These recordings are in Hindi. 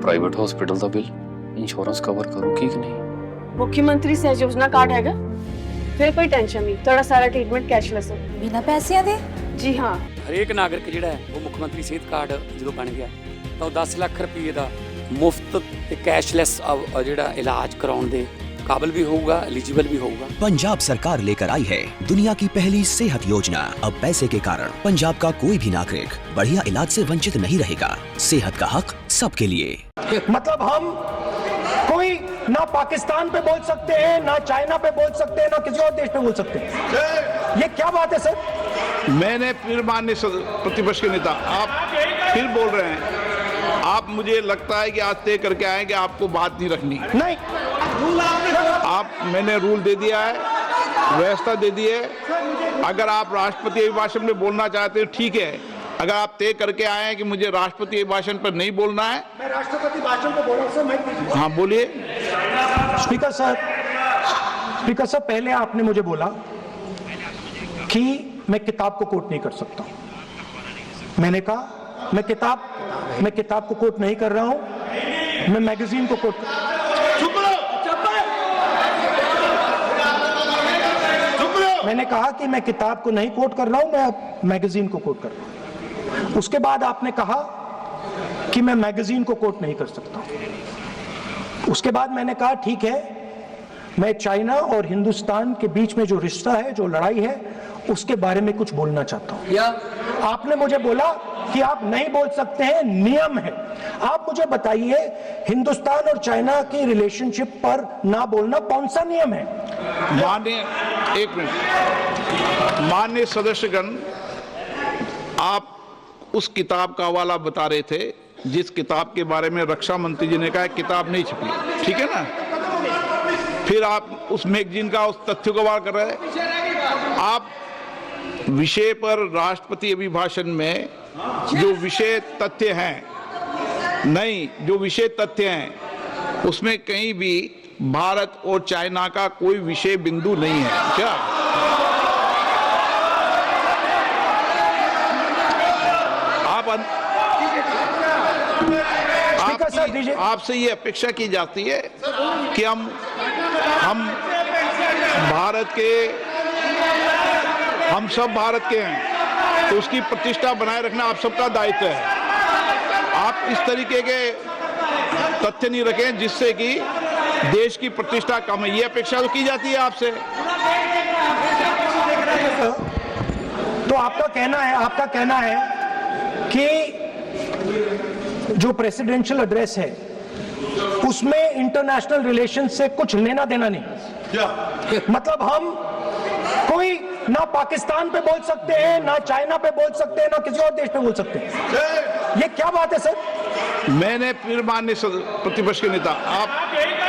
प्राइवेट हॉस्पिटल का बिल इंश्योरेंस कवर करूगी कि नहीं? मुख्यमंत्री सहज योजना कार्ड हैगा, फिर कोई टेंशन नहीं, थोड़ा सारा ट्रीटमेंट कैशलेस है। बिना पैसिਆਂ ਦੇ? जी हाँ। ਹਰੇਕ ਨਾਗਰਿਕ ਜਿਹੜਾ ਹੈ ਉਹ ਮੁੱਖ ਮੰਤਰੀ ਸਿਹਤ ਕਾਰਡ ਜਦੋਂ ਬਣ ਗਿਆ ਤਾਂ ਉਹ 10 ਲੱਖ ਰੁਪਏ ਦਾ ਮੁਫਤ ਤੇ ਕੈਸ਼ਲੈਸ ਜਿਹੜਾ ਇਲਾਜ ਕਰਾਉਣ ਦੇ काबिल भी होगा, एलिजिबल भी होगा। पंजाब सरकार लेकर आई है दुनिया की पहली सेहत योजना। अब पैसे के कारण पंजाब का कोई भी नागरिक बढ़िया इलाज से वंचित नहीं रहेगा। सेहत का हक सबके लिए। मतलब हम कोई ना पाकिस्तान पे बोल सकते हैं, ना चाइना पे बोल सकते हैं, ना किसी और देश पे बोल सकते हैं। ये क्या बात है सर? मैंने फिर माननीय प्रतिपक्ष के नेता आप फिर बोल रहे हैं, आप मुझे लगता है कि आज तय करके आए कि आपको बात नहीं रखनी। नहीं, आप मैंने रूल दे दिया है, व्यवस्था दे दी है। अगर आप राष्ट्रपति अभिभाषण में बोलना चाहते हैं ठीक है, अगर आप तय करके आए हैं कि मुझे राष्ट्रपति अभिभाषण पर नहीं बोलना है। मैं राष्ट्रपति भाषण को बोल रहा हूं सर, मैं हाँ बोलिए। स्पीकर सर पहले आपने मुझे बोला कि मैं किताब को कोट नहीं कर सकता हूं। मैंने कहा मैं किताब को कोट नहीं कर रहा हूं, मैं मैगजीन को कोट। मैंने कहा कि मैं किताब को नहीं कोट कर रहा हूं, मैं मैगजीन को कोट कर रहा हूं। उसके बाद आपने कहा कि मैं मैगजीन को कोट नहीं कर सकता। उसके बाद मैंने कहा ठीक है, मैं चाइना और हिंदुस्तान के बीच में जो रिश्ता है, जो लड़ाई है, उसके बारे में कुछ बोलना चाहता हूं। आपने मुझे बोला कि आप नहीं बोल सकते हैं, नियम है। आप मुझे बताइए हिंदुस्तान और चाइना की रिलेशनशिप पर ना बोलना कौन सा नियम है? माननीय सदस्यगण, आप उस किताब का हवाला बता रहे थे जिस किताब के बारे में रक्षा मंत्री जी ने कहा किताब नहीं छपी, ठीक है ना। फिर आप उस मैगजीन का उस तथ्य को वार कर रहे हैं। आप विषय पर राष्ट्रपति अभिभाषण में जो विषय तथ्य हैं, नहीं जो विषय तथ्य हैं उसमें कहीं भी भारत और चाइना का कोई विषय बिंदु नहीं है क्या? आपसे ये अपेक्षा की जाती है कि हम भारत के, हम सब भारत के हैं, तो उसकी प्रतिष्ठा बनाए रखना आप सबका दायित्व है। आप इस तरीके के तथ्य नहीं रखें जिससे कि देश की प्रतिष्ठा कम है, ये अपेक्षा तो की जाती है आपसे। तो आपका कहना है कि जो प्रेसिडेंशियल एड्रेस है उसमें इंटरनेशनल रिलेशन से कुछ लेना देना नहीं। मतलब हम कोई ना पाकिस्तान पे बोल सकते हैं, ना चाइना पे बोल सकते हैं, ना किसी और देश पे बोल सकते हैं। ये क्या बात है सर? मैंने फिर माननीय प्रतिपक्ष के नेता आप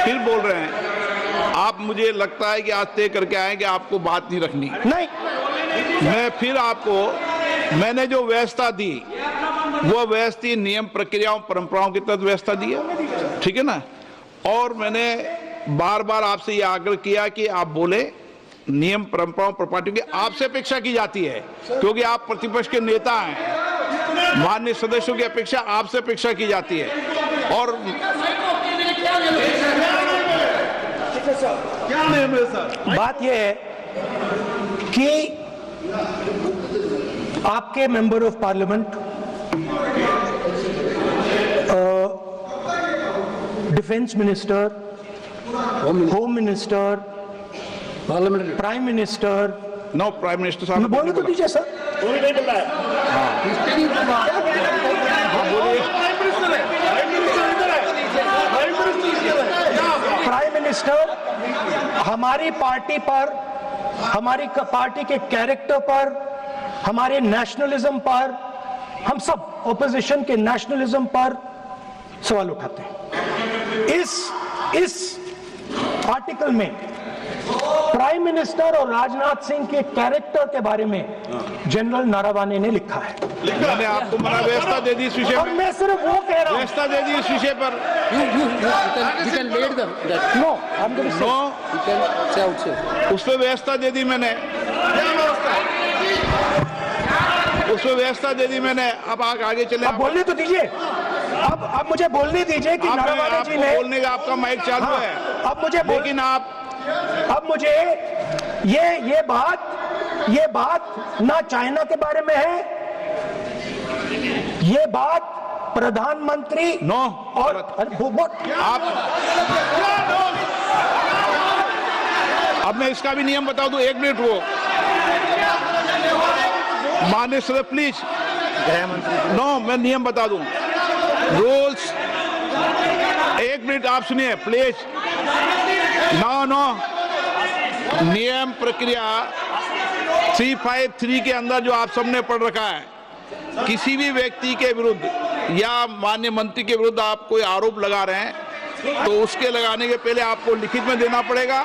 फिर बोल रहे हैं, आप मुझे लगता है कि आज तय करके आए कि आपको बात नहीं रखनी। नहीं, मैं फिर आपको, मैंने जो व्यवस्था दी वो व्यवस्था नियम प्रक्रियाओं परंपराओं की तहत व्यवस्था दी है, ठीक है ना। और मैंने बार बार आपसे ये आग्रह किया कि आप बोले नियम परंपराओं प्रॉपर्टी की आपसे अपेक्षा की जाती है, क्योंकि आप प्रतिपक्ष के नेता हैं। माननीय सदस्यों की अपेक्षा आपसे अपेक्षा की जाती है। और बात यह है कि आपके member of parliament, defence minister, home minister, prime minister, no prime minister साहब बोलने तो दीजिए सर। प्राइम मिनिस्टर हमारी पार्टी पर, हमारी पार्टी के कैरेक्टर पर, हमारे नेशनलिज्म पर, हम सब ऑपोजिशन के नेशनलिज्म पर सवाल उठाते हैं। इस आर्टिकल में प्राइम मिनिस्टर और राजनाथ सिंह के कैरेक्टर के बारे में जनरल नारावाने ने लिखा है। मैंने आपको मना व्यवस्था दे दी इस विषय और मैं सिर्फ वो कह रहा हूं, व्यवस्था दे दी इस विषय पर। उस पर व्यवस्था दे दी मैंने, उस पर व्यवस्था दे दी मैंने। अब आगे चले, बोलने तो दीजिए। अब मुझे बोलने दीजिए कि नरवणे जी ने बोलने का आपका माइक चालू है। अब मुझे लेकिन आप अब मुझे ये बात ना चाइना के बारे में है, ये बात प्रधानमंत्री नो और आप अब मैं इसका भी नियम बता दूं, 1 मिनट वो माननीय सदस्य प्लीज, नो मैं नियम बता दूं, रूल्स 1 मिनट आप सुनिए प्लीज। नो नियम प्रक्रिया 353 के अंदर जो आप सबने पढ़ रखा है, किसी भी व्यक्ति के विरुद्ध या माननीय मंत्री के विरुद्ध आप कोई आरोप लगा रहे हैं तो उसके लगाने के पहले आपको लिखित में देना पड़ेगा।